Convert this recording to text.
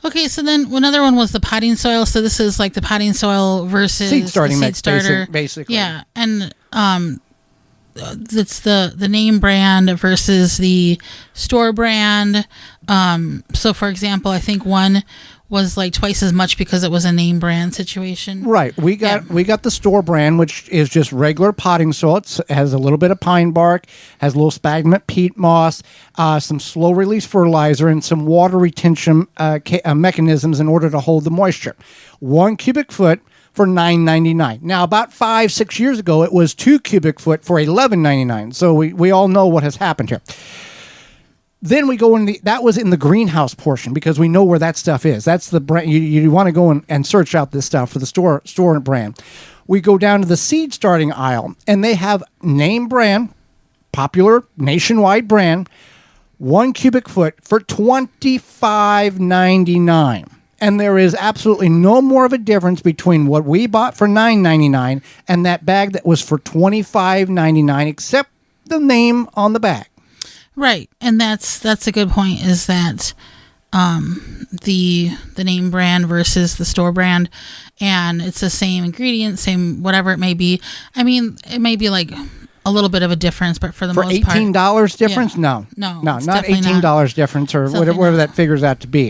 Okay, so then another one was the potting soil. So this is like the potting soil versus seed starting the mix, seed starter. basically. Yeah, and it's the name brand versus the store brand. So for example, I think one was like twice as much because it was a name brand situation. Right. We got the store brand, which is just regular potting soil. It has a little bit of pine bark, has a little sphagnum peat moss, some slow release fertilizer, and some water retention mechanisms in order to hold the moisture. 1 cubic foot for $9.99. Now, about 5-6 years ago, it was 2 cubic foot for $11.99. So we all know what has happened here. Then we go in that was in the greenhouse portion because we know where that stuff is. That's the brand. You want to go and search out this stuff for the store brand. We go down to the seed starting aisle, and they have name brand, popular nationwide brand, 1 cubic foot for $25.99. And there is absolutely no more of a difference between what we bought for $9.99 and that bag that was for $25.99, except the name on the bag. Right, and that's a good point. Is that the name brand versus the store brand, and it's the same ingredient, same whatever it may be. I mean, it may be like a little bit of a difference, but for the most part, $18 difference, yeah. No, it's not $18 difference or whatever that figures out to be.